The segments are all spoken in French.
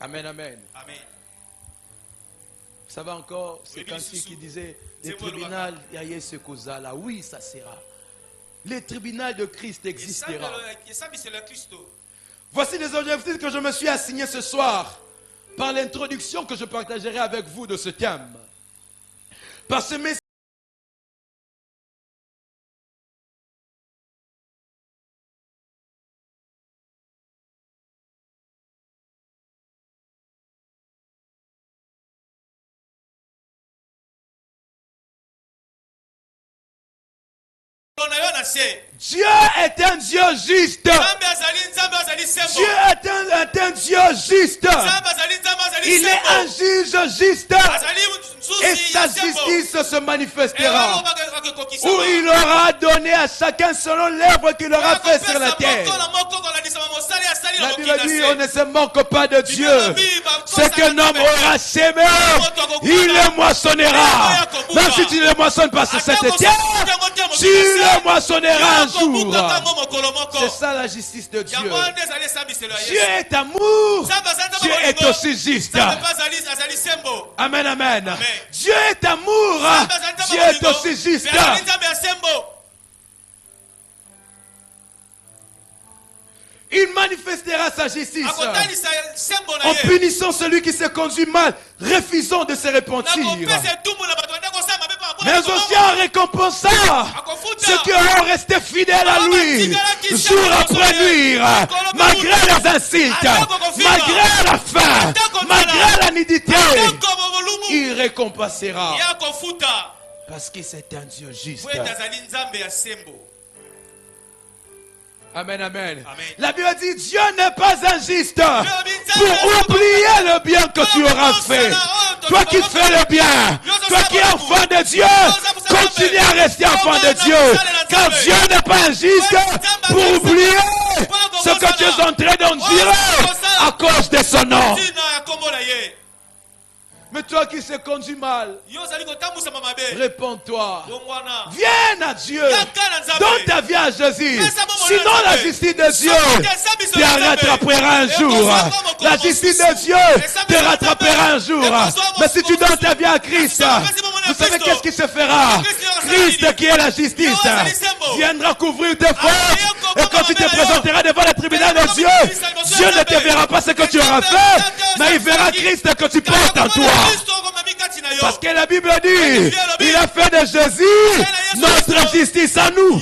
Amen, amen. Amen. Vous savez encore, c'est Kanti qui disait, le tribunal, là. Oui, ça sera. Le tribunal de Christ existera. Voici les objectifs que je me suis assigné ce soir par l'introduction que je partagerai avec vous de ce thème. Par ce message. Dieu est un Dieu juste. Dieu est un Dieu juste. Il est un juge juste. Et sa justice se manifestera. Où il aura donné à chacun selon l'œuvre qu'il aura fait sur la terre. La Bible dit, on ne se manque pas de Dieu. Ce qu'un homme aura semé, il le moissonnera. Même si tu ne le moissonnes pas sur cette terre, tu le moissonneras un jour. C'est ça la justice de Dieu. Dieu est amour. Dieu est aussi juste. Amen, amen. Dieu est amour. Dieu est aussi juste. Il manifestera sa justice en punissant celui qui se conduit mal, refusant de se repentir. Mais aussi en récompensant ceux qui auront resté fidèles à lui, jour après nuit, malgré les insultes, malgré la faim, malgré la nudité. Il récompensera. Parce que c'est un Dieu juste. Amen, amen. La Bible dit, Dieu n'est pas injuste pour oublier le bien que tu auras fait. Toi qui fais le bien, toi qui es enfant de Dieu, continue à rester enfant de Dieu. Car Dieu n'est pas injuste pour oublier ce que tu es en train d'endurer à cause de son nom. Mais toi qui se conduis mal, réponds-toi. Viens à Dieu. Donne ta vie à Jésus. Sinon la justice de Dieu te rattrapera un jour. La justice de Dieu te rattrapera un jour. Mais si tu donnes ta vie à Christ, vous savez qu'est-ce qui se fera? Christ qui est la justice viendra couvrir tes fautes. Et quand tu te présenteras devant le tribunal de Dieu, Dieu ne te verra pas ce que tu auras fait, mais il verra Christ que tu portes en toi. Parce que la Bible dit, il a fait de Jésus notre justice à nous.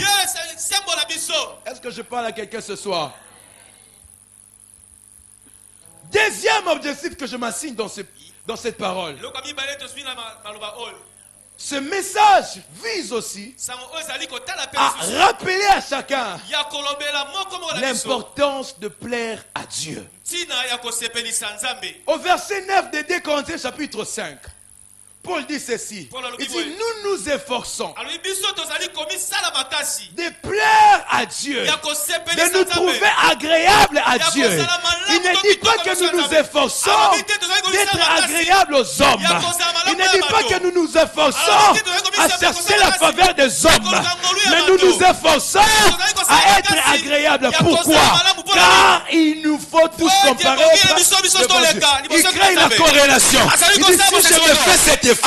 Est-ce que je parle à quelqu'un ce soir? Deuxième objectif que je m'assigne dans cette parole. Ce message vise aussi à rappeler à chacun l'importance de plaire à Dieu. Au verset 9 de 2 Corinthiens chapitre 5, Paul dit ceci. Il dit, nous nous efforçons de plaire à Dieu, de nous trouver agréables à Dieu. Il ne dit pas que nous nous efforçons d'être agréables aux hommes. Il ne dit pas que nous nous efforçons à chercher la faveur des hommes. Mais nous nous efforçons à être agréables. Pourquoi? Car il nous faut tous comparer. Il crée la corrélation. Il dit, si je me fais cet effort,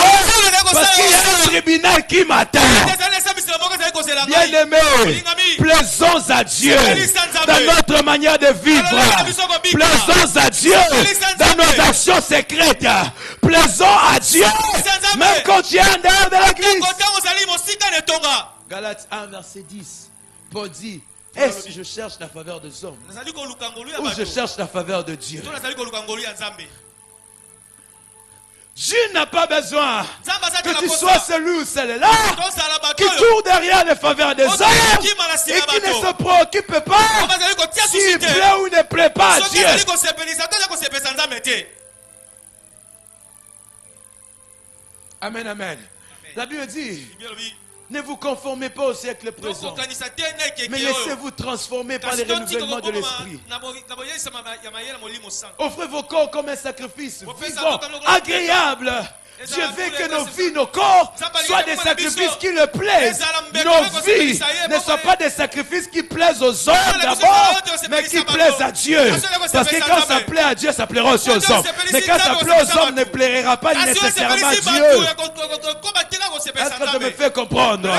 parce qu'il y a un tribunal qui m'attend. Bien-aimés, plaisons à Dieu dans notre manière de vivre. Plaisons à Dieu dans nos actions secrètes. Plaisons à Dieu même quand tu es en dehors de l'église. Galates 1 verset 10. Paul dit, est-ce que je cherche la faveur des hommes ou je cherche la faveur de Dieu? Dieu n'a pas besoin que tu sois celui ou celle-là qui court derrière les faveurs des hommes et qui ne se préoccupe pas s'il plaît ou ne plaît pas à Dieu. Amen, amen. La Bible dit, Ne vous conformez pas au siècle présent, mais laissez-vous transformer par les renouvellements de l'esprit. Offrez vos corps comme un sacrifice vivant, agréable. Dieu veut que nos vies, nos corps soient des sacrifices qui le plaisent. Nos vies ne soient pas des sacrifices qui plaisent aux hommes d'abord, mais qui plaisent à Dieu. Parce que quand ça plaît à Dieu, ça plaira aussi aux hommes. Mais quand ça plaît aux hommes, ne plaira pas nécessairement à Dieu. Est-ce que je me fais comprendre?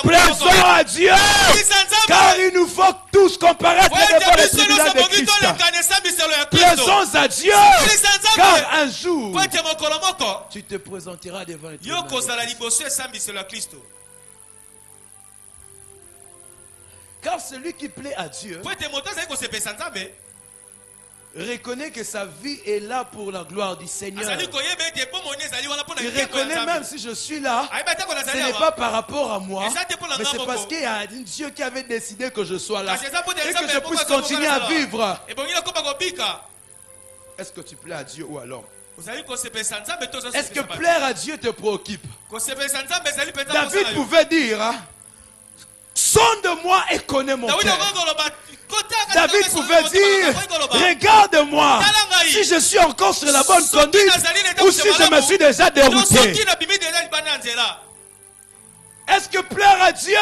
Plaisons à Dieu, car il nous faut tous comparaître devant le tribunal de Christ. Plaisons à Dieu, car un jour, tu te présenteras devant le tribunal de Christ. Car celui qui plaît à Dieu reconnaît que sa vie est là pour la gloire du Seigneur. Il reconnaît même si je suis là, ce n'est pas par rapport à moi, mais c'est parce qu'il y a un Dieu qui avait décidé que je sois là et que je puisse continuer à vivre. Est-ce que tu plais à Dieu ou à l'homme? Est-ce que plaire à Dieu te préoccupe? David pouvait dire, hein, sonde-moi et connais mon cœur. David pouvait dire, regarde-moi si je suis encore sur la bonne conduite ou si je me suis déjà dérouté. Est-ce que plaire à Dieu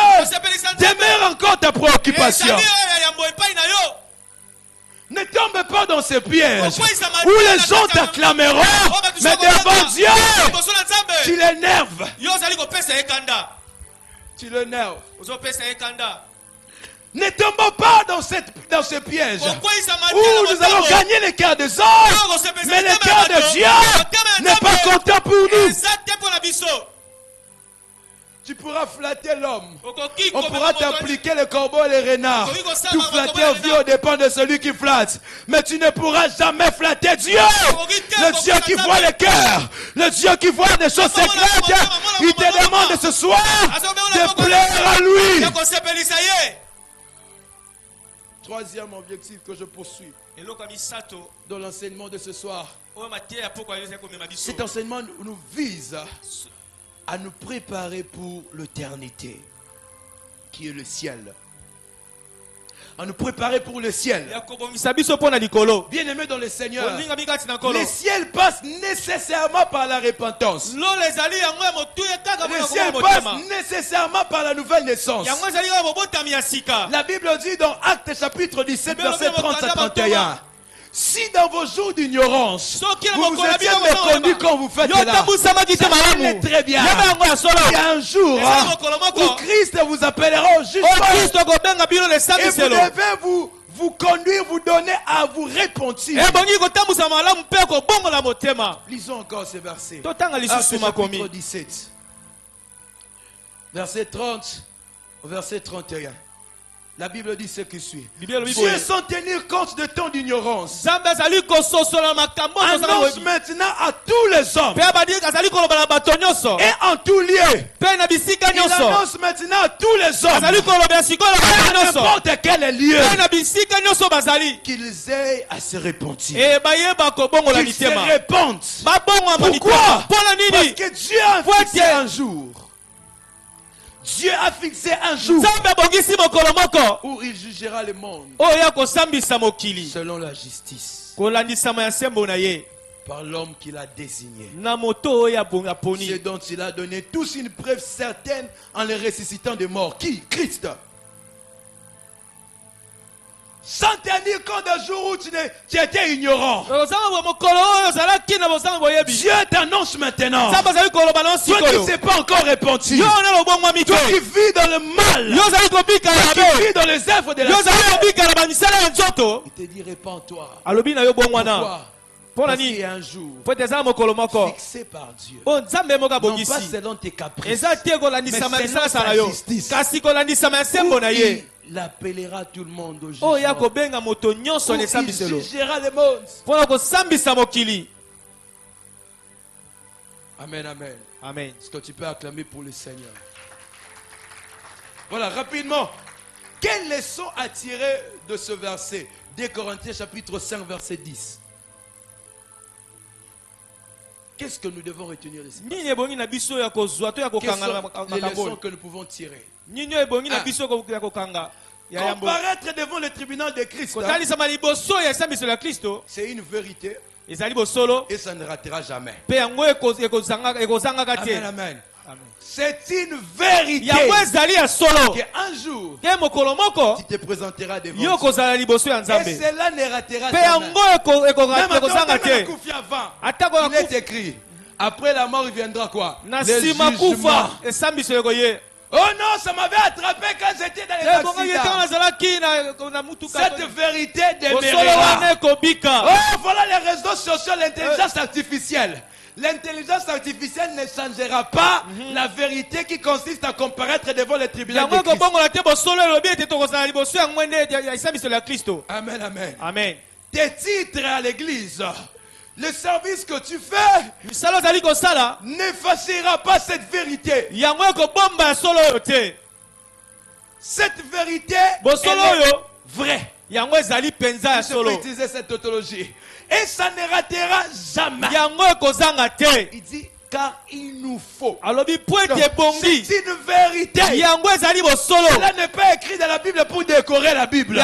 demeure encore ta préoccupation? Ne tombe pas dans ces pièges où les gens t'acclameront, mais devant Dieu, tu l'énerves. Tu l'énerves. Ne tombons pas dans ce piège où nous allons gagner les cœurs des hommes, mais le cœur de Dieu n'est pas content pour nous. Tu pourras flatter l'homme. On pourra t'appliquer le corbeau et les renards. Tout flatter au vieux dépend de celui qui flatte. Mais tu ne pourras jamais flatter Dieu. Le Dieu qui voit le cœur. Le Dieu qui voit des choses secrètes. Il te demande ce soir de plaire à lui. Troisième objectif que je poursuis dans l'enseignement de ce soir. Cet enseignement nous vise à nous préparer pour l'éternité, qui est le ciel. À nous préparer pour le ciel. Bien aimé dans le Seigneur, le ciel passe nécessairement par la repentance. Le ciel passe nécessairement par la nouvelle naissance. La Bible dit dans Actes chapitre 17, verset 30 à 31. Si dans vos jours d'ignorance, vous vous étiez méconnus quand vous faites là, ça allait très bien. Il y a un jour où Christ vous appellera au jugement et vous devez vous conduire, vous donner à vous repentir. Lisons encore ce verset. Actes chapitre 17, verset 30 au verset 31. La Bible dit ce qui suit. Dieu, sans tenir compte de ton ignorance, annonce maintenant à tous les hommes et en tout lieu. Il annonce maintenant à tous les hommes à n'importe quel lieu qu'ils aient à se repentir. Qu'ils se repentent. Pourquoi? Parce que Dieu a fixé un jour. Dieu a fixé un jour où il jugera le monde selon la justice par l'homme qu'il a désigné, ce dont il a donné tous une preuve certaine en les ressuscitant des morts. Qui? Christ. Sans tenir compte d'un jour où tu étais ignorant. Dieu t'annonce maintenant. Toi qui ne sais pas encore repenti. Toi qui vis dans le mal. Toi qui vis dans les œuvres de la chair. Il te dit répands-toi. Pourquoi? Parce qu'il y a un jour fixé par Dieu. Non pas selon tes caprices, mais selon sa justice. Il appellera tout le monde au jugement. Il jugera le monde. Amen, amen. Amen. Est-ce que tu peux acclamer pour le Seigneur? Voilà, rapidement. Quelle leçon à tirer de ce verset? 2 Corinthiens chapitre 5 verset 10. Qu'est-ce que nous devons retenir de ce passage? Quelles sont les leçons que nous pouvons tirer? Comparaître devant le tribunal de Christ, c'est une vérité et ça ne ratera jamais. Amen, amen. C'est une vérité qu'un jour tu te présenteras devant Dieu. Et cela ne ratera jamais. Il est écrit, après la mort il viendra quoi? Le jugement. Oh non, ça m'avait attrapé quand j'étais dans les accidents. Cette vérité demeurera. Oh, voilà les réseaux sociaux, l'intelligence artificielle. L'intelligence artificielle ne changera pas la vérité qui consiste à comparaître devant le tribunal de Christ. Amen, amen. Amen. Tes titres à l'église, le service que tu fais n'effacera pas cette vérité. Cette vérité est vraie. Je peux utiliser cette tautologie. Et ça ne ratera jamais. Il dit car il nous faut. C'est une vérité. Cela n'est pas écrit dans la Bible pour décorer la Bible. Mais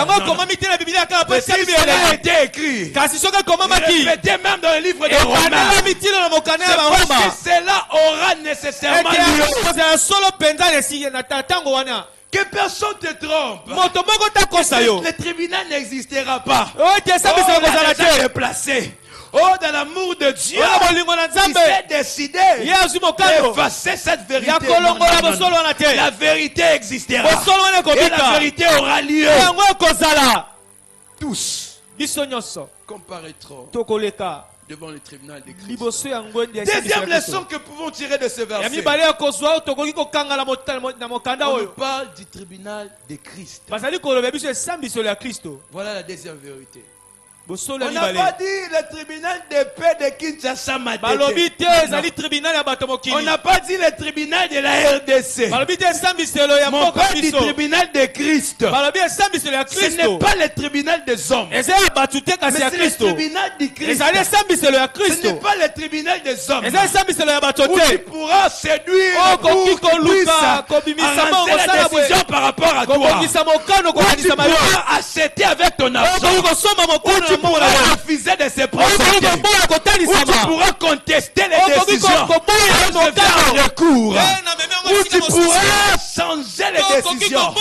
si cela a été écrit, répétez même dans le livre de Romains, c'est parce que cela aura nécessairement lieu. Que personne te trompe. Le tribunal n'existera pas. Il s'est déplacé. Oh, dans l'amour de Dieu, il s'est décidé d'effacer cette vérité. La vérité existera. Et la vérité aura lieu. Tous comparaîtront devant le tribunal de Christ. Deuxième leçon que pouvons tirer de ce verset. On nous parle du tribunal de Christ. Voilà la deuxième vérité. On n'a pas dit le tribunal de paix de Kinshasa Matete. On n'a pas dit le tribunal de la RDC. On parle du tribunal de Christ. Ce n'est pas le tribunal des hommes. Mais c'est le tribunal de Christ. Ce n'est pas le tribunal des hommes. Où tu pourras séduire pour qu'il puisse arranger la décision par rapport à toi. Où tu pourras acheter avec ton argent. Tu pourras refuser de se présenter. Où tu pourras contester les décisions. Faire un recours. Où tu pourras changer les décisions.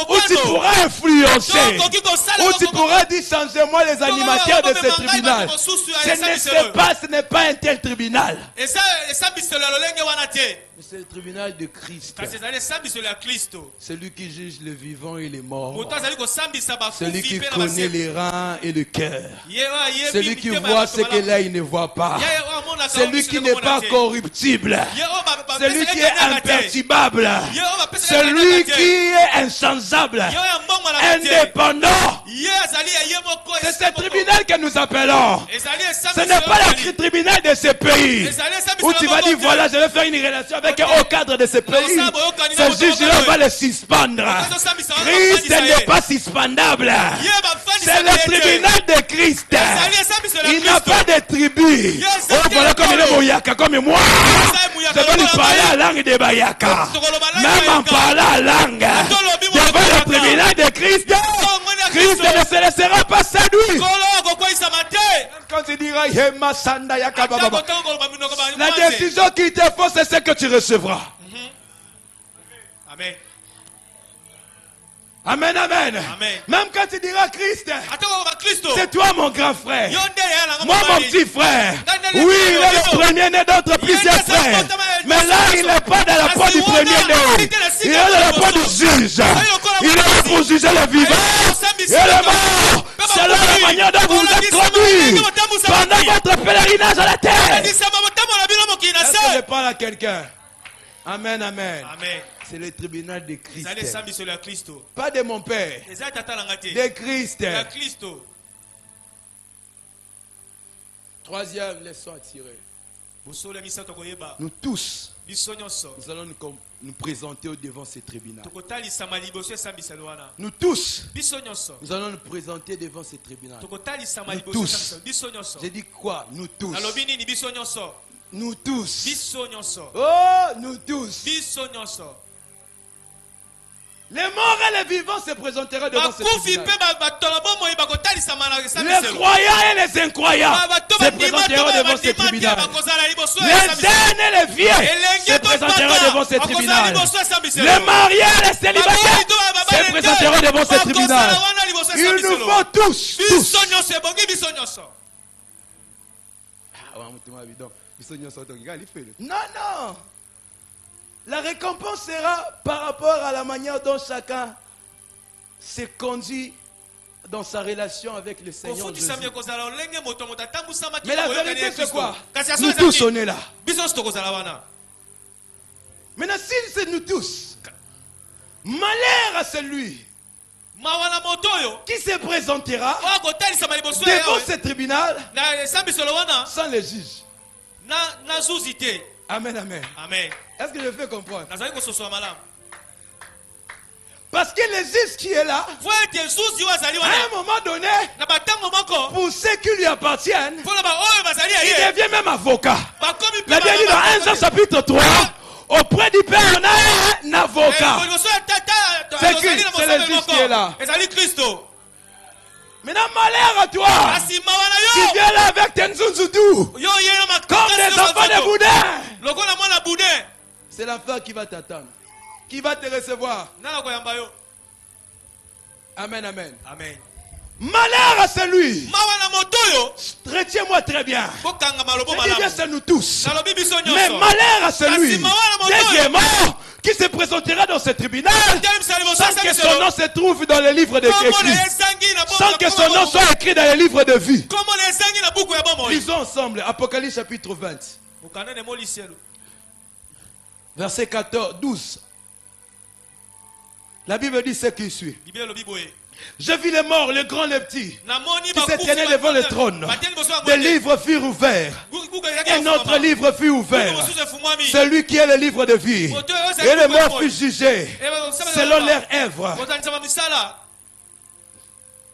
Où tu pourras influencer. Où tu pourras dire changez-moi les animateurs de ce tribunal. Ce n'est pas un tel tribunal. C'est le tribunal de Christ. Celui qui juge les vivants et les morts. Celui qui connaît les reins et le cœur. Celui qui voit ce que l'œil ne voit pas. Celui qui n'est pas corruptible. Celui qui est imperturbable. Celui qui est inchangeable. Indépendant. C'est ce tribunal que nous appelons. Ce n'est pas le tribunal de ce pays. Où tu vas dire voilà, je vais faire une relation avec au cadre de ce pays. Ce juge-là va le suspendre. Christ n'est pas suspendable. C'est le tribunal de Christ. Il n'a pas de tribu. Oh, voilà comme il est Mouyaka, comme moi. Je vais lui parler à la langue de Bayaka. Même en parlant à la langue. Devant le tribunal de Christ, Christ ne se laissera pas séduire. Quand tu diras, la décision qui te faut, c'est ce que tu recevras. Amen. Amen, amen. Même quand tu diras Christ, c'est toi mon grand frère. Moi mon petit frère. Oui, il est le premier-né d'entre plusieurs frères. Mais là, il n'est pas dans la peau du premier-né. Il est dans la peau du juge. Il est là pour juger les vivants et les morts. C'est la manière dont vous êtes conduits pendant votre pèlerinage à la terre. Est-ce que je parle à quelqu'un? Amen, amen. C'est le tribunal de Christ. Pas de mon père. De Christ. Troisième leçon à tirer. Nous tous, nous allons nous présenter au devant ce tribunal. Nous tous, nous allons nous présenter devant ce tribunal. Nous tous. J'ai dit quoi? Nous tous. Nous tous. Biso nyonso. Oh, nous tous. Biso nyonso. Les morts et les vivants se présenteraient devant ce tribunal. Les croyants et les incroyants se présenteraient devant ce tribunal. Les jeunes et les vieux se présenteraient devant ce tribunal. Les mariés et les célibataires se présenteraient devant ce tribunal. Il nous faut tous. Non, non. La récompense sera par rapport à la manière dont chacun se conduit dans sa relation avec le Seigneur Jésus. Mais la vérité c'est quoi? Nous tous on est là. Maintenant si c'est nous tous, malheur à celui qui se présentera devant ce tribunal sans les juges. Amen, amen. Est-ce que je fais comprendre? Parce que le juge qui est là, à un moment donné, pour ceux qui lui appartiennent, il devient même avocat. La Bible dit dans 1 Jean chapitre 3, auprès du Père, on a un avocat. C'est qui? C'est le juge qui est là. Maintenant, malheur à toi qui viens là avec tes nzunzudu comme des enfants de boudin. C'est l'enfer qui va t'attendre, qui va te recevoir. Amen, amen. Malheur à celui. Retiens-moi très bien. Je dis bien c'est nous tous. Mais malheur à celui, deuxièmement, qui se présentera dans ce tribunal sans que son nom se trouve dans le livre d'écrit, sans que son nom soit écrit dans le livre de vie. Lisons ensemble Apocalypse chapitre 20 verset 12. La Bible dit ce qui suit. Je vis les morts, les grands, les petits, qui se tenaient devant le trône. Des livres furent ouverts. Et notre livre fut ouvert. Celui qui est le livre de vie. Et les morts furent jugés selon leurs œuvres.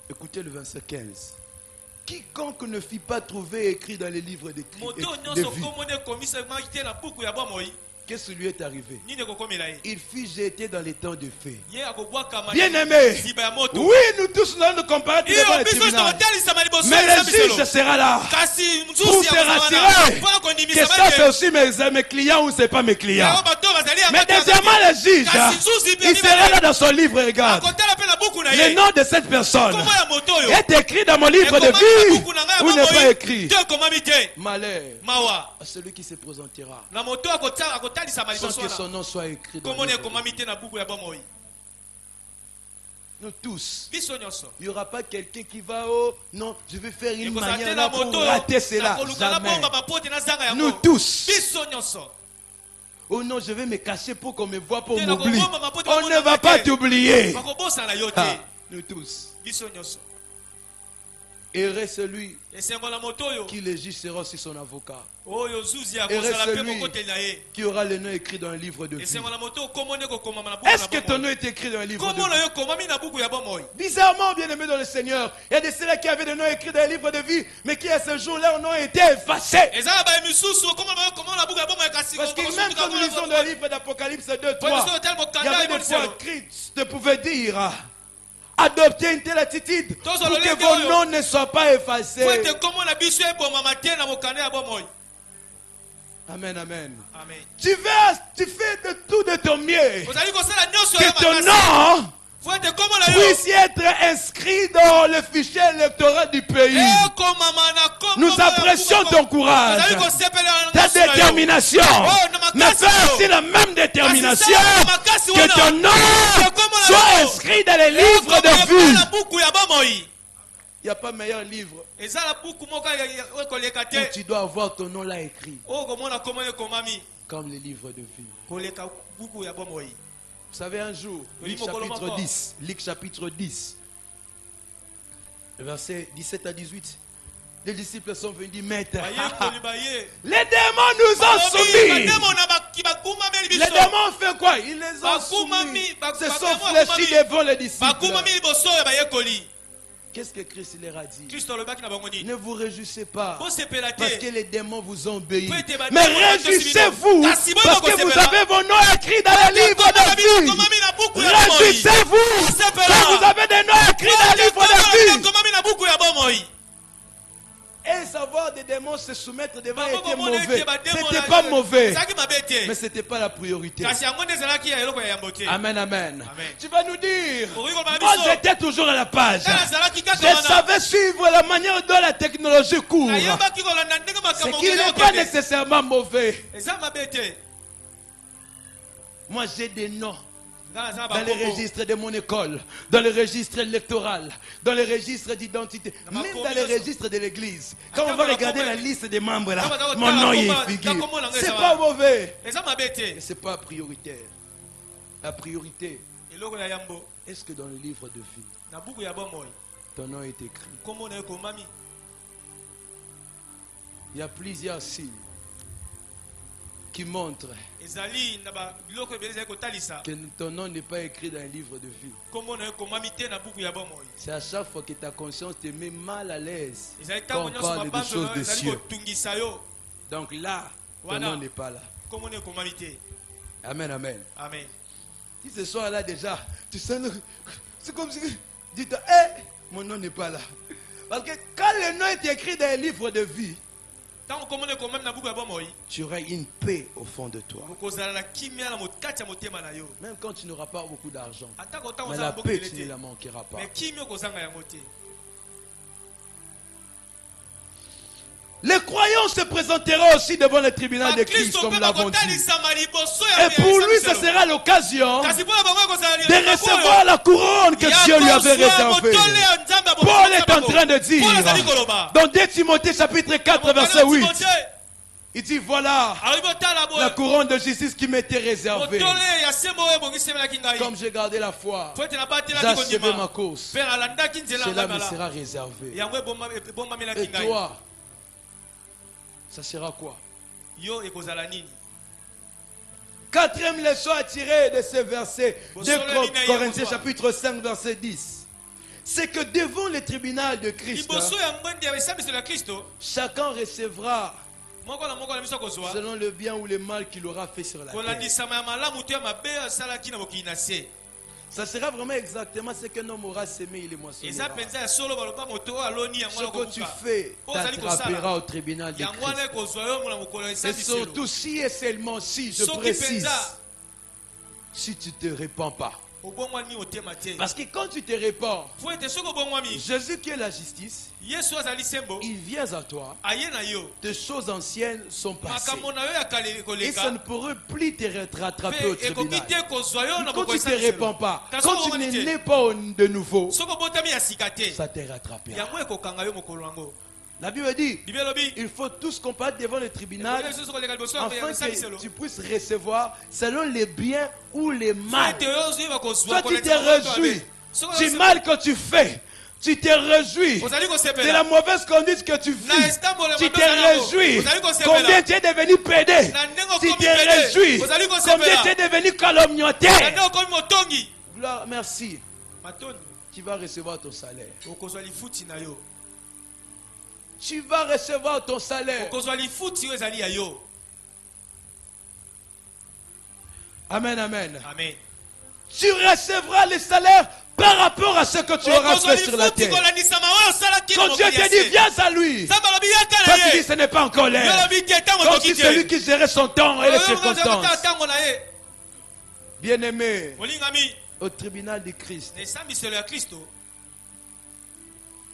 Écoutez le verset 15. Quiconque ne fit pas trouver écrit dans les livres de vie. Qu'est-ce qui lui est arrivé? Il fut jeté dans les temps de feu. Bien aimé, oui, nous tous nous comparons devant le tribunal. Mais le juge sera là pour te rassurer que ça c'est aussi mes clients ou c'est pas mes clients. Mais deuxièmement, le juge, il sera là dans son livre. Regarde, le nom de cette personne est écrit dans mon livre de vie ou n'est pas écrit. Malheur à celui qui se présentera sans que son nom soit écrit dans le livre. Nous tous, il n'y aura pas quelqu'un qui va, oh non, je vais faire une manière là pour rater cela. Jamais. Nous tous. Oh non, je vais me cacher pour qu'on me voit, pour m'oublier. On ne va pas t'oublier. Nous tous. Heureux celui qui le juge sera aussi son avocat. Heureux celui qui aura le nom écrit dans un livre de vie. Est-ce que ton nom est écrit dans un livre de vie? Bizarrement, bien aimé dans le Seigneur, il y a de ceux-là qui avaient le nom écrit dans un livre de vie, mais qui à ce jour-là, leur nom a été effacé. Parce que même quand nous lisons dans le livre d'Apocalypse 2, 3, il y avait des fois Christ pouvait dire: adoptez une telle attitude pour que vos noms ne soient pas effacés. Amen, amen. Tu fais de tout de ton mieux que ton nom puisse être inscrit dans le fichier électoral du pays. Nous apprécions ton courage, ta détermination. Mais fais aussi la même détermination que ton nom soit inscrit dans les livres de vie. Il n'y a pas meilleur livre où tu dois avoir ton nom là écrit comme les livres de vie. Vous savez, un jour, Luc chapitre 10, versets 17 à 18, les disciples sont venus dire: Maître, les démons nous ont soumis. Les démons ont fait quoi? Ils les ont soumis. Se sont fléchis devant les disciples. Qu'est-ce que Christ leur a dit? Ne vous réjouissez pas parce que les démons vous ont obéi. Mais réjouissez-vous parce que vous avez vos noms écrits dans le livre de vie. Réjouissez-vous parce que vous avez des noms écrits dans le livre de vie. Et savoir des démons se soumettre devant était mauvais. C'était pas mauvais. Mais c'était pas la priorité. Amen, amen. Tu vas nous dire, moi j'étais toujours à la page. Je savais suivre la manière dont la technologie court. Ce qui n'est pas nécessairement mauvais. Moi j'ai des noms. Dans les registres de mon école, dans les registres électoraux, dans les registres d'identité, même dans les registres de l'église. Quand on va regarder la liste des membres là, mon nom y figure. C'est pas mauvais. C'est pas prioritaire. La priorité, est-ce que dans le livre de vie, ton nom est écrit? Il y a plusieurs signes qui montrent que ton nom n'est pas écrit dans un livre de vie. C'est à chaque fois que ta conscience te met mal à l'aise quand on parle des choses de cieux. Donc là, ton nom n'est pas là. Amen, amen. Si ce soir là déjà, tu sens, c'est comme si tu dis, mon nom n'est pas là. Parce que quand le nom est écrit dans un livre de vie, tu auras une paix au fond de toi. Même quand tu n'auras pas beaucoup d'argent, mais la paix, tu ne la manqueras pas. Les croyants se présenteront aussi devant le tribunal de Christ, comme nous l'avons dit. Et pour lui, ce sera l'occasion de recevoir la couronne que Dieu lui avait réservée. Paul est en train de dire, dans 2 Timothée chapitre 4, verset 8, il dit, voilà la couronne de justice qui m'était réservée. Comme j'ai gardé la foi, j'ai achevé ma course, cela me sera réservé. Et toi, ça sera quoi? Quatrième leçon à tirer de ce verset, 2 Corinthiens chapitre 5 verset 10. C'est que devant le tribunal de Christ, chacun recevra selon le bien ou le mal qu'il aura fait sur la terre. Ça sera vraiment exactement ce qu'un homme aura semé, il est moissonnera. Ce que tu fais t'attrapera au tribunal de Christ. Et surtout si et seulement si, je précise, si tu ne te répands pas. Parce que quand tu te répands, Jésus qui est la justice, il vient à toi, tes choses anciennes sont passées et ça ne pourrait plus te rattraper au tribunal. Quand tu ne te répands pas, quand tu ne nais pas de nouveau, ça te rattrapera. La Bible dit, il faut tous comparaître devant le tribunal afin que tu puisses recevoir selon les biens ou les mal. Toi tu te réjouis du mal que tu fais. Tu te réjouis de la mauvaise conduite que tu vis. Tu te réjouis combien tu es devenu pédé. Tu te réjouis combien tu es devenu calomniateur. Gloire, merci. Tu vas recevoir ton salaire. Tu vas recevoir ton salaire. Amen, amen. Tu recevras le salaire par rapport à ce que tu auras fait sur la terre. Quand Dieu te dit viens à lui, toi tu dis ce n'est pas encore l'heure. Quand tu es celui qui gérait son temps et les circonstances. Bien-aimé, au tribunal de Christ,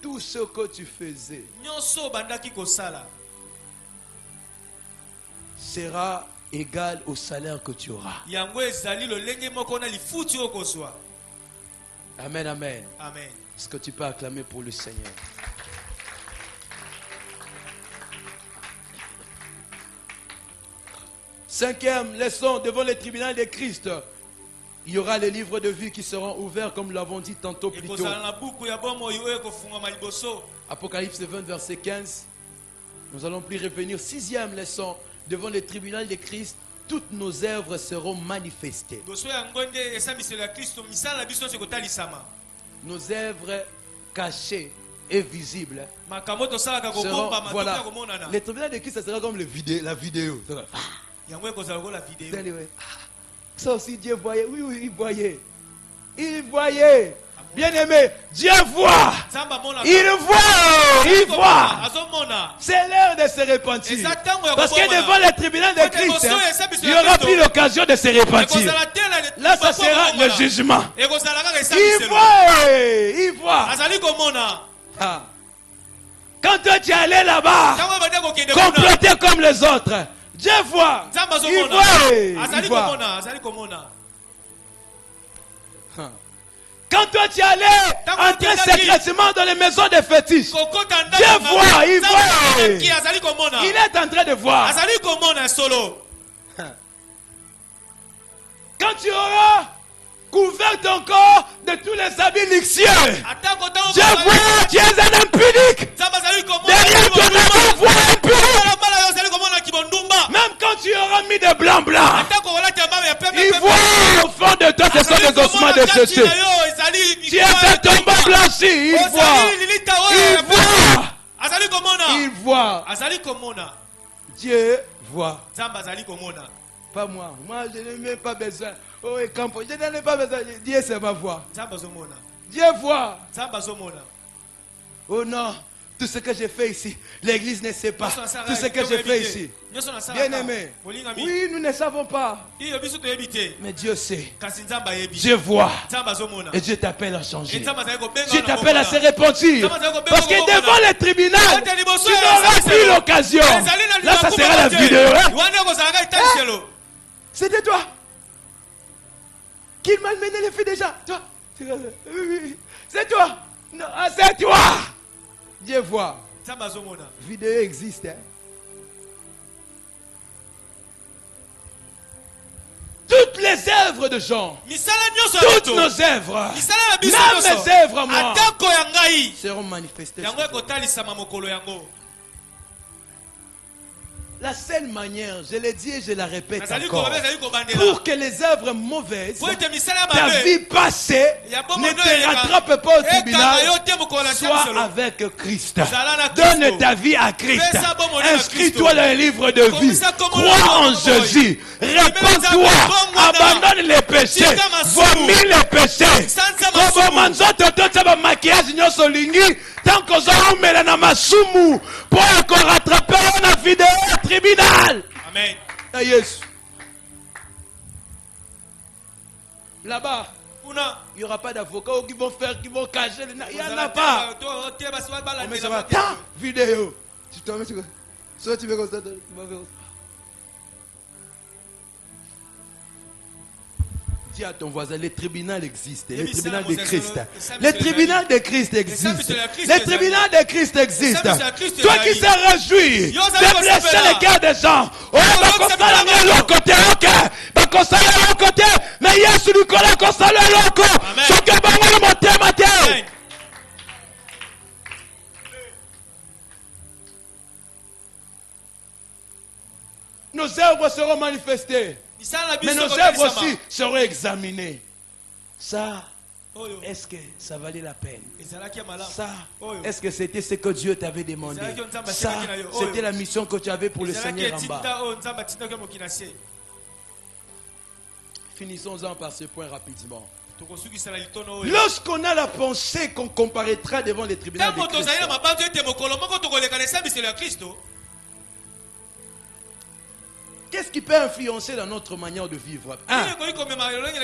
tout ce que tu faisais sera égal au salaire que tu auras. Amen, amen. Est-ce que tu peux acclamer pour le Seigneur? Cinquième leçon, devant le tribunal de Christ, il y aura les livres de vie qui seront ouverts comme nous l'avons dit tantôt plus tôt. Apocalypse 20 verset 15. Nous allons plus revenir. Sixième leçon, devant le tribunal de Christ, toutes nos œuvres seront manifestées. Nos œuvres cachés et visibles seront, voilà, les tribunaux de Christ, ça sera comme la vidéo. Ça aussi, Dieu voyait. Oui, oui, il voyait. Il voyait. Bien-aimé, Dieu voit. Il voit. Il voit. C'est l'heure de se repentir. Parce que devant le tribunal de Christ, il n'y aura plus l'occasion de se repentir. Là, ça sera le jugement. Il voit. Il voit. Ah. Quand toi tu es allé là-bas, comploter comme les autres, Dieu voit. Il voit. Quand toi tu es allé entrer secrètement dans les maisons des fétiches, Dieu voit, il voit. Il est en train de voir. Quand tu auras couvert ton corps de tous les habits luxueux, Dieu voit, tu es un impunique. Derrière ton habit, voit impunique. Même quand tu auras mis de blanc, il voit au fond de toi, ce sont des ossements de séchés. Tu es un tombeau blanchi, il voit. Il voit. Dieu voit. Pas moi. Moi, je n'ai même pas besoin. Oh, et campo, je n'en ai pas besoin. Dieu, c'est ma voix. Dieu voit. Oh non. Tout ce que j'ai fait ici, l'église ne sait pas. Tout ce que j'ai fait ici. Bien-aimé, oui, nous ne savons pas. Mais Dieu sait. Dieu voit. Et Dieu t'appelle à changer. Dieu t'appelle à se repentir. Parce que devant le tribunal, tu n'auras plus l'occasion. Là, ça sera la vidéo. C'était toi qui malmenait les filles déjà. Toi. C'est toi. Non, c'est toi. Dieu voit. Vidéo existe. Hein? Toutes les œuvres de Jean, toutes nos œuvres, même mes œuvres, moi, seront manifestées. La seule manière, je l'ai dit et je la répète encore, pour que les œuvres mauvaises, ta vie passée, ne te rattrape pas au tribunal, sois avec Christ. Donne ta vie à Christ. Inscris-toi dans le livre de vie. Crois en Jésus. Répands-toi. Abandonne les péchés. Vomis les péchés. Tant qu'on a mis la masumu pour encore rattraper la vidéo au tribunal. Amen. Yes. Là-bas, il n'y aura pas d'avocats qui vont faire, qui vont cacher. Il n'y en a pas. Mais ça va. Ta vidéo. Tu t'en mets, soit tu veux comme ça, tu vas faire. Dis à ton voisin, le tribunal existe. Le tribunal de Christ. Le tribunal de Christ existe. Le tribunal de Christ existe. Toi qui se réjouis de blesser les cœurs des gens. Oh, l'autre côté, ok. L'autre côté. Mais Yesu nous connaît qu'on s'en l'autre côté. Ce que vous montez, matin. Nos œuvres seront manifestées. Mais nos œuvres aussi seront examinées. Ça, est-ce que ça valait la peine? Ça, est-ce que c'était ce que Dieu t'avait demandé? Ça, c'était la mission que tu avais pour le Seigneur en bas. Finissons-en par ce point rapidement. Lorsqu'on a la pensée qu'on comparaîtra devant les tribunaux de Christ, qu'est-ce qui peut influencer dans notre manière de vivre?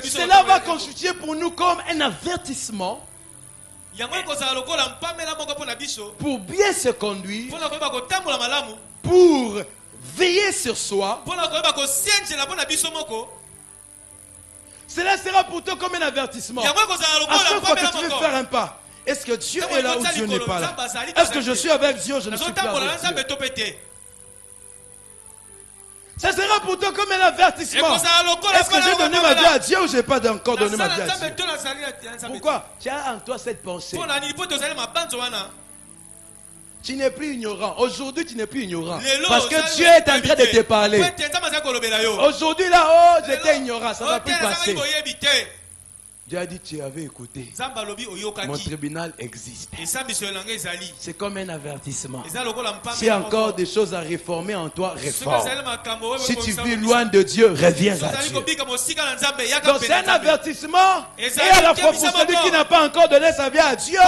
Cela va constituer pour nous comme un avertissement pour bien se conduire, pour veiller sur soi. Cela sera pour toi comme un avertissement. À chaque fois que tu veux faire un pas, est-ce que Dieu est là ou Dieu n'est pas là? Est-ce que je suis avec Dieu ou je ne suis pas avec Dieu? Ça sera pour toi comme un avertissement. Est-ce que j'ai donné ma vie à Dieu ou je n'ai pas encore donné ma vie à Dieu? Pourquoi? Tu as en toi cette pensée. Tu n'es plus ignorant. Aujourd'hui, tu n'es plus ignorant. Parce que Dieu est en train de te parler. Aujourd'hui, là, oh, j'étais ignorant. Ça ne va plus passer. Dieu a dit, tu avais écouté. Mon tribunal existe. C'est comme un avertissement. S'il y a encore des choses à réformer en toi, réforme. Si tu vis loin de Dieu, reviens à Dieu. Donc c'est un avertissement. Et à la fois pour celui qui n'a pas encore donné sa vie à Dieu.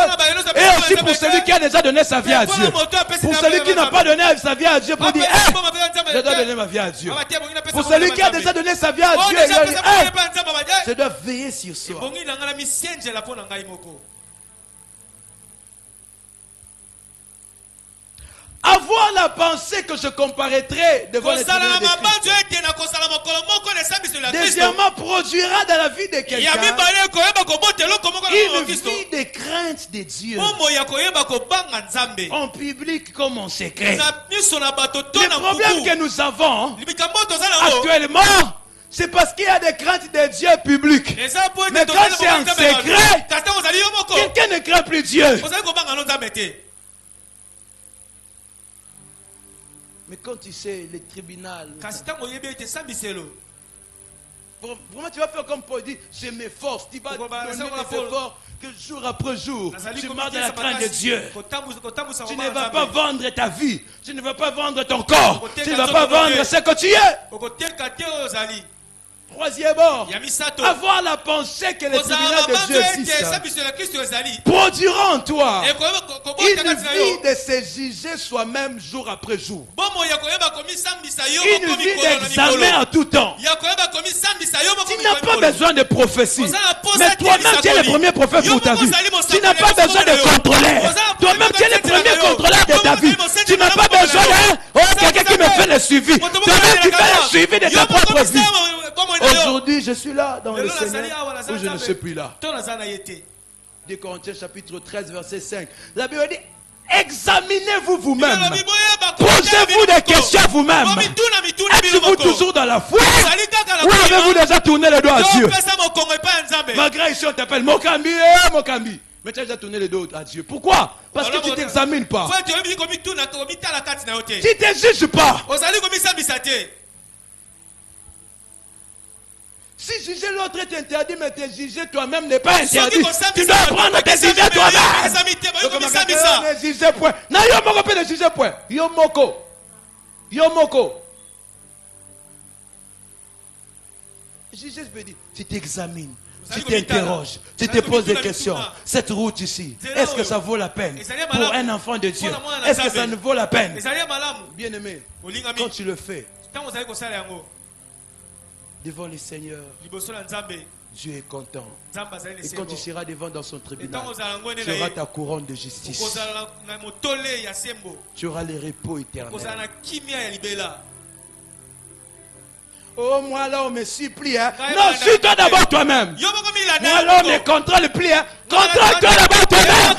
Et aussi pour celui qui a déjà donné sa vie à Dieu. Pour celui qui n'a pas donné sa vie à Dieu, pour dire, hey, je dois donner ma vie à Dieu. Pour celui qui a déjà donné sa vie à Dieu, il a dit, hey, je dois veiller sur soi. Avoir la pensée que je comparaîtrai devant les tribunaux de Christ. Deuxièmement, produira dans la vie de quelqu'un une vie de crainte de Dieu. En public comme en secret. Le problème que nous avons actuellement, c'est parce qu'il y a des craintes de Dieu publiques. Mais quand c'est en secret, quelqu'un ne craint plus Dieu. Mais quand tu sais, les tribunaux, vraiment tu vas faire comme Paul dit, je m'efforce. Tu vas donner des efforts que jour après jour. Tu marches dans la crainte de Dieu. Tu ne vas pas vendre ta vie. Tu ne vas pas vendre ton corps. Tu ne vas pas vendre ce que tu es. Troisièmement, avoir la pensée que les tribunaux de Dieu existent produira en toi une vie de se juger soi-même jour après jour. Une vie d'examen en tout temps. Tu n'as pas besoin de prophétie. Mais toi-même, tu es le premier prophète pour ta vie. Tu n'as pas besoin de contrôleur. Toi-même, tu es le premier contrôleur de ta vie. Tu n'as pas besoin de quelqu'un qui me fait le suivi. Toi-même, tu fais le suivi de ta propre vie. Aujourd'hui, je suis là dans le Seigneur ou je ne suis plus là. 2 Corinthiens chapitre 13 verset 5. La Bible dit, examinez-vous vous-même. Posez-vous des questions vous-même. Êtes-vous toujours dans la foi ou avez-vous déjà tourné le dos à Dieu? Malgré ici on t'appelle Mokambi, Mokambi. Mais tu as déjà tourné le dos à Dieu. Pourquoi? Parce que tu ne t'examines pas. Tu ne te juges pas. Si juger l'autre est interdit, mais te juger toi-même n'est pas interdit. Tu dois apprendre à te juger toi-même. Ne jugez point. Non, yomoko peut ne juger point. Yomoko. Juger, je peux dire, tu t'examines. Tu t'interroges, tu te poses des questions. Cette route ici, est-ce que ça vaut la peine pour un enfant de Dieu? Est-ce que ça ne vaut la peine? Bien aimé, quand tu le fais devant le Seigneur, Dieu est content. Et quand tu seras devant dans son tribunal, tu auras ta couronne de justice. Tu auras le repos éternel. Oh, moi là, on me supplie. Hein. Non, suis-toi d'abord toi-même. Moi là, on me contrôle plus. Hein. Contrôle-toi d'abord toi-même.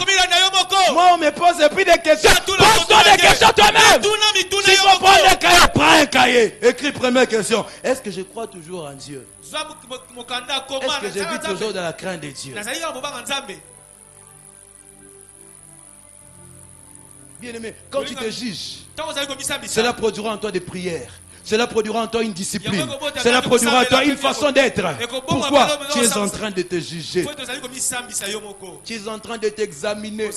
Moi, on me pose plus de questions. Pose-toi des questions toi-même. Si tu veux prendre un cahier, prends un cahier. Écris première question. Est-ce que je crois toujours en Dieu? Est-ce que je vis toujours dans la crainte de Dieu? Bien aimé, quand tu te juges, cela produira en toi des prières. Cela produira en toi une discipline. Cela produira en toi une façon d'être. Pourquoi? Tu es en train de te juger. Tu es en train de t'examiner.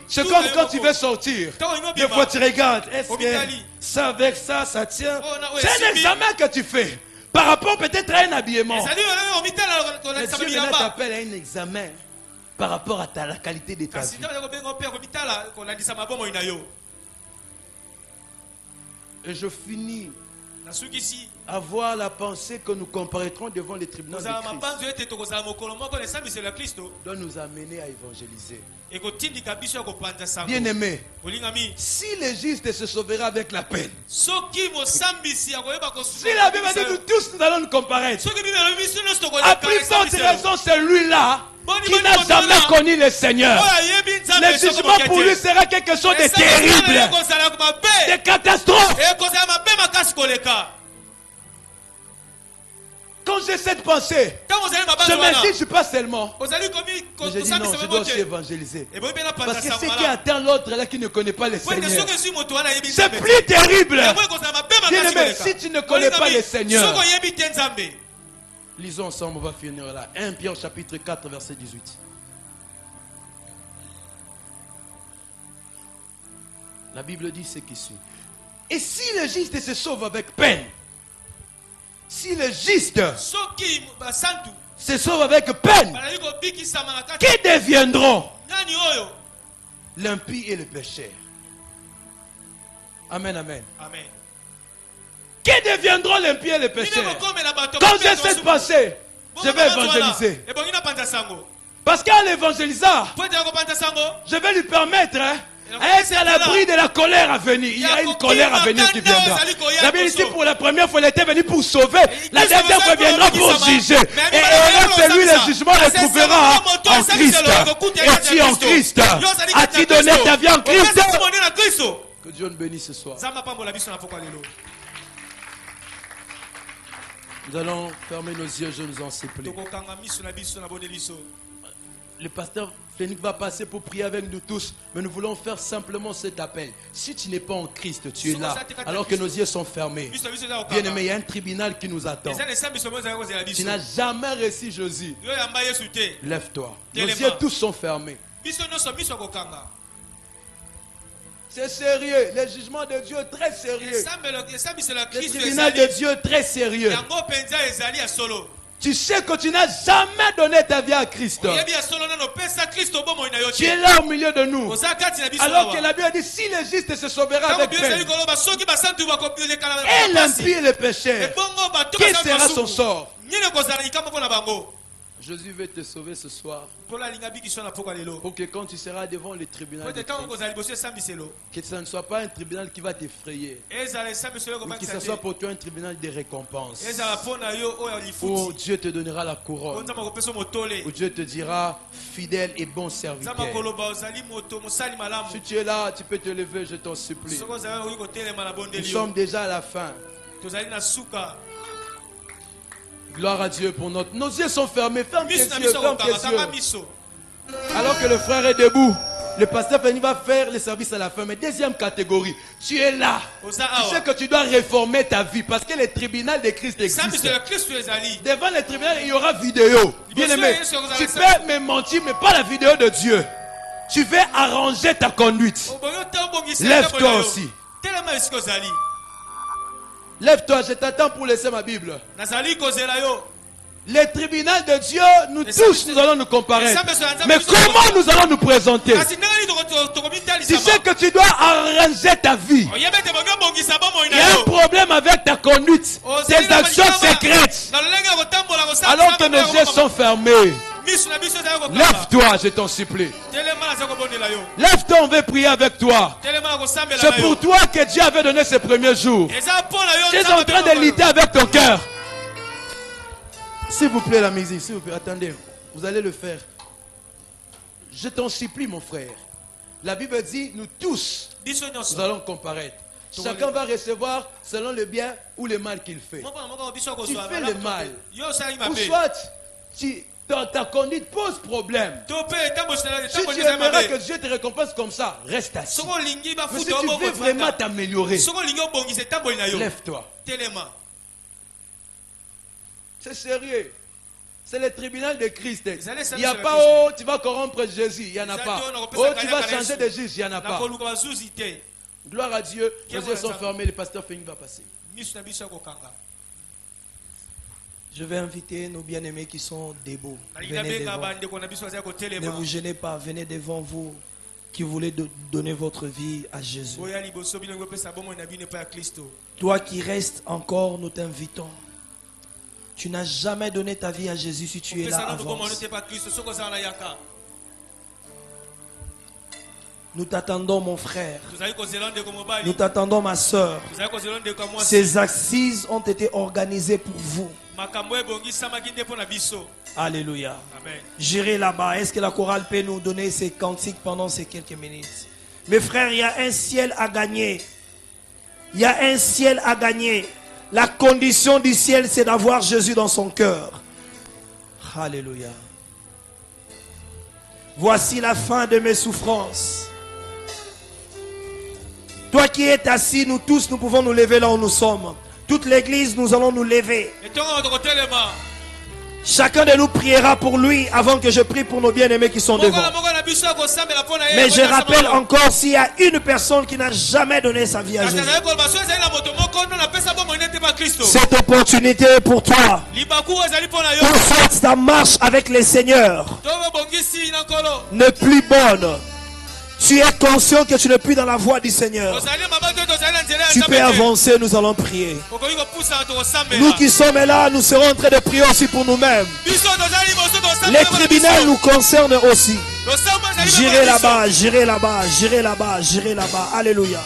C'est comme quand tu veux sortir. Des fois tu regardes. Est-ce que ça avec ça, ça tient? C'est un examen que tu fais. Par rapport peut-être à un habillement. Mais Dieu maintenant t'appelle à un examen. Par rapport à la qualité de ta vie. Et je finis. Avoir la pensée que nous comparaîtrons devant les tribunaux de Christ doit nous amener à évangéliser. Bien aimé, si le juste se sauvera avec la peine, si la Bible dit nous tous nous allons nous comparaître, à plus forte raison celui-là qui n'a jamais connu le Seigneur, le jugement pour lui sera quelque chose de terrible, de catastrophe. Quand j'ai cette pensée, je me juge pas seulement. Mais je dis non, je dois aussi évangéliser. Parce que ce qui atteint l'autre là qui ne connaît pas le Seigneur, c'est plus terrible. Bien aimé, si tu ne connais pas le Seigneur, Lisons ensemble, on va finir là. 1 Pierre chapitre 4, verset 18. La Bible dit ce qui suit. Et si le juste se sauve avec peine, si le juste se sauve avec peine, qui deviendront l'impie et le pécheur? Amen, amen. Amen. Qui deviendront l'impie et le pécheur? Quand j'ai cette pensée, je vais évangéliser. Parce qu'en l'évangélisant, je vais lui permettre être à l'abri de la colère à venir. Il y a une colère à venir qui viendra. La Bible ici, pour la première fois, il était venu pour sauver. La deuxième fois, il viendra pour juger. Et celui, le jugement le trouvera en Christ. Es-tu en Christ? As-tu donné ta vie en Christ? Que Dieu nous bénisse ce soir. Nous allons fermer nos yeux, je nous en supplie. Le pasteur Phénix va passer pour prier avec nous tous, mais nous voulons faire simplement cet appel. Si tu n'es pas en Christ, tu es là, alors que nos yeux sont fermés. Bien aimé, il y a un tribunal qui nous attend. Tu n'as jamais reçu Jésus. Lève-toi. Nos yeux tous sont fermés. C'est sérieux. Le jugement de Dieu est très sérieux. Le tribunal de Dieu est très sérieux. Tu sais que tu n'as jamais donné ta vie à Christ. Tu es là au milieu de nous. Alors que la Bible dit, si le juste se sauvera avec peine, et l'impie et le pécheur, quel sera son sort? Jésus veut te sauver ce soir. Pour que quand tu seras devant le tribunal de Christ, que ce ne soit pas un tribunal qui va t'effrayer, mais que ce soit pour toi un tribunal de récompense. Où Dieu te donnera la couronne. Où Dieu te dira fidèle et bon serviteur. Si tu es là, tu peux te lever, je t'en supplie. Nous sommes déjà à la fin. Gloire à Dieu pour notre... Nos yeux sont fermés. Ferme tes yeux, ferme tes yeux. Alors que le frère est debout, le pasteur Fanny va faire le service à la fin. Mais deuxième catégorie, tu es là. Tu sais que tu dois réformer ta vie parce que le tribunal de Christ existe. Devant le tribunal, il y aura vidéo. Bien aimé, tu peux me mentir, mais pas la vidéo de Dieu. Tu veux arranger ta conduite. Lève-toi aussi. Lève-toi, je t'attends pour laisser ma Bible. Le tribunal de Dieu, nous tous, nous allons nous comparer. Mais comment nous allons nous présenter? Tu sais que tu dois arranger ta vie. Il y a un problème avec ta conduite, tes actions secrètes. Alors que nos yeux sont fermés. Lève-toi, je t'en supplie. Lève-toi, on veut prier avec toi. C'est pour toi que Dieu avait donné ses premiers jours. Tu es en train de lutter avec ton cœur. S'il vous plaît, la musique, s'il vous plaît, attendez. Vous allez le faire. Je t'en supplie, mon frère. La Bible dit, nous tous, nous allons comparaître. Chacun va recevoir selon le bien ou le mal qu'il fait. Tu fais le mal. Ou soit, ta conduite pose problème. Si tu aimerais que Dieu te récompense comme ça, reste assis. Mais si tu veux vraiment t'améliorer, lève-toi. C'est sérieux. C'est le tribunal de Christ. Il n'y a pas, oh, tu vas corrompre Jésus. Il n'y en a pas. Oh, tu vas changer de juge. Il n'y en a pas. Gloire à Dieu. Les yeux sont fermés. Le pasteur Fénix va passer. Je vais inviter nos bien-aimés qui sont debout. Venez devant. Ne vous gênez pas, venez devant vous qui voulez donner votre vie à Jésus. Toi qui restes encore, nous t'invitons. Tu n'as jamais donné ta vie à Jésus. Si tu es là, avance. Nous t'attendons, mon frère. Nous t'attendons, ma soeur. Ces assises ont été organisées pour vous. Alléluia. J'irai là-bas. Est-ce que la chorale peut nous donner ces cantiques pendant ces quelques minutes? Mes frères, il y a un ciel à gagner. Il y a un ciel à gagner. La condition du ciel, c'est d'avoir Jésus dans son cœur. Alléluia. Voici la fin de mes souffrances. Toi qui es assis, nous tous, nous pouvons nous lever là où nous sommes. Toute l'église, nous allons nous lever. Chacun de nous priera pour lui avant que je prie pour nos bien-aimés qui sont devant. Mais je rappelle encore, s'il y a une personne qui n'a jamais donné sa vie à Jésus, cette opportunité est pour toi. Pour faire ta marche avec les seigneurs n'est plus bonne. Tu es conscient que tu n'es plus dans la voie du Seigneur. Tu peux avancer, nous allons prier. Nous qui sommes là, nous serons en train de prier aussi pour nous-mêmes. Les tribunaux nous concernent aussi. J'irai là-bas, j'irai là-bas, j'irai là-bas, j'irai là-bas. Alléluia.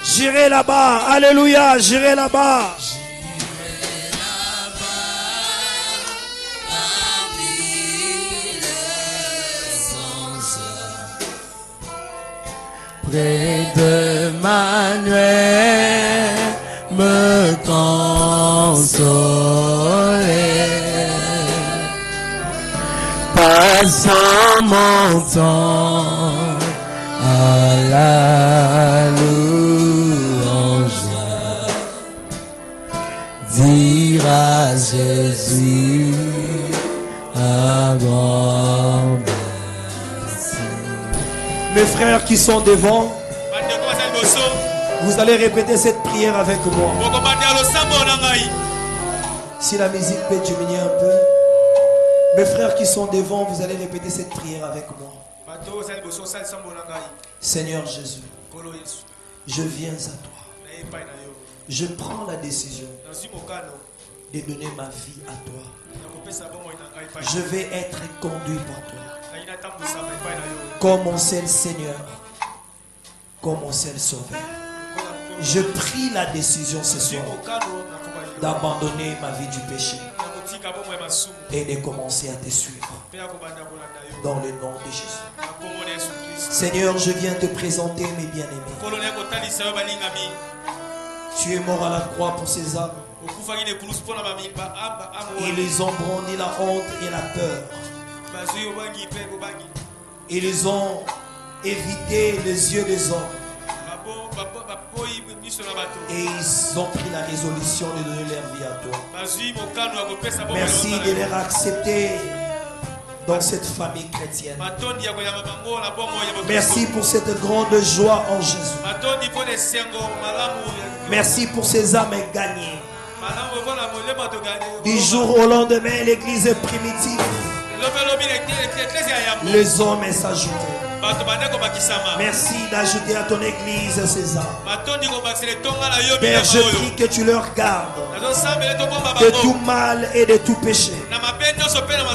J'irai là-bas, alléluia, j'irai là-bas. Près de Manuel, me consoler. Passant mon temps à la louange, dire à Jésus un grand merci. Mes frères qui sont devant, vous allez répéter cette prière avec moi. Si la musique peut diminuer un peu. Mes frères qui sont devant, vous allez répéter cette prière avec moi. Seigneur Jésus, je viens à toi. Je prends la décision de donner ma vie à toi. Je vais être conduit par toi. Comme mon seul Seigneur, comme mon seul Sauveur. Je prie la décision ce soir d'abandonner ma vie du péché et de commencer à te suivre. Dans le nom de Jésus. Seigneur, je viens te présenter mes bien-aimés. Tu es mort à la croix pour ces âmes. Ils ont brandi la honte et la peur. Ils ont évité les yeux des hommes. Et ils ont pris la résolution de donner leur vie à toi. Merci de les accepter dans cette famille chrétienne. Merci pour cette grande joie en Jésus. Merci pour ces âmes gagnées. Du jour au lendemain, l'église primitive, les hommes s'ajoutaient. Merci d'ajouter à ton église ces âmes. Père, je prie que tu leur gardes de tout mal et de tout péché.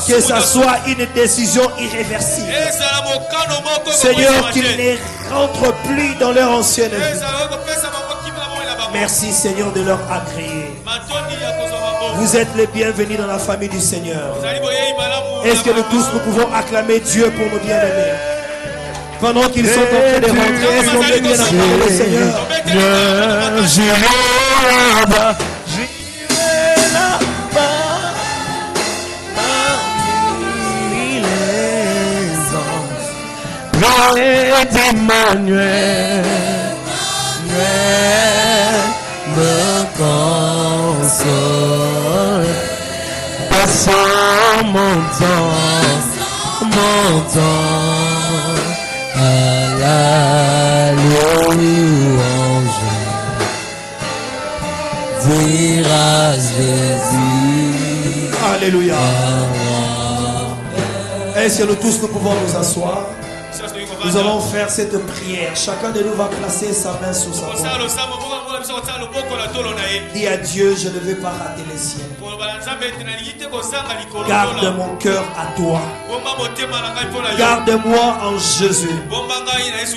Que ça soit une décision irréversible. Seigneur, qu'ils ne rentrent plus dans leur ancienne vie. Merci Seigneur de leur agréer. Vous êtes les bienvenus dans la famille du Seigneur. Est-ce que nous tous nous pouvons acclamer Dieu pour nos bien-aimés? Pendant qu'ils sont en train de rentrer, est-ce qu'on peut bien acclamer le Seigneur? J'irai là-bas, j'irai là-bas, parmi les anges, près d'Emmanuel, me console, passant mon temps à la louange, dire à Jésus. Alléluia. Est-ce que nous tous nous pouvons nous asseoir? Nous allons faire cette prière. Chacun de nous va placer sa main sur sa poitrine. Dis à Dieu, je ne veux pas rater les siens. Garde mon cœur à toi. Garde-moi en Jésus.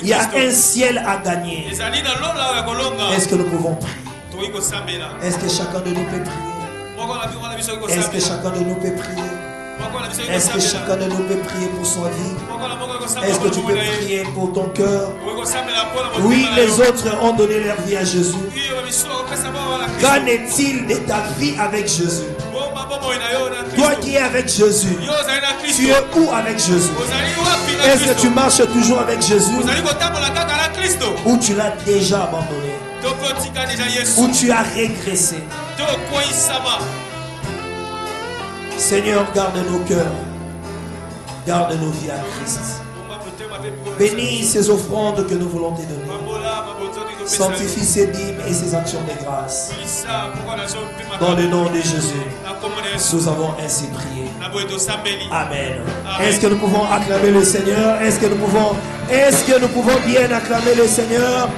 Il y a un ciel à gagner. Est-ce que nous pouvons prier? Est-ce que chacun de nous peut prier? Est-ce que chacun de nous peut prier? Est-ce que chacun de nous peut prier pour sa vie? Est-ce que tu peux prier pour ton cœur? Oui, les autres ont donné leur vie à Jésus. Qu'en est-il de ta vie avec Jésus? Toi qui es avec Jésus, tu es où avec Jésus? Est-ce que tu marches toujours avec Jésus? Ou tu l'as déjà abandonné? Ou tu as régressé? Seigneur, garde nos cœurs, garde nos vies à Christ. Bénis ces offrandes que nous voulons te donner. Sanctifie ces dîmes et ces actions de grâce. Dans le nom de Jésus, nous avons ainsi prié. Amen. Est-ce que nous pouvons acclamer le Seigneur? Est-ce que nous pouvons bien acclamer le Seigneur?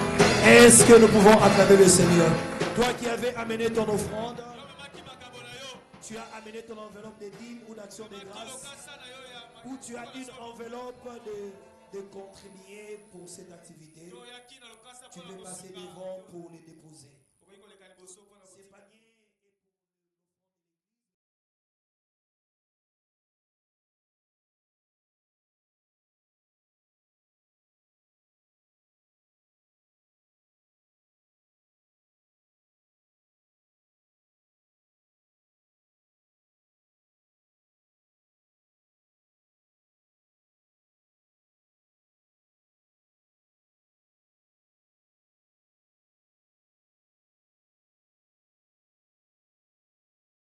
Est-ce que nous pouvons acclamer le Seigneur? Toi qui avais amené ton offrande, tu as amené ton enveloppe de dîmes ou d'action de grâce, ou tu as une enveloppe de contribuer pour cette activité, tu peux passer devant pour les déposer.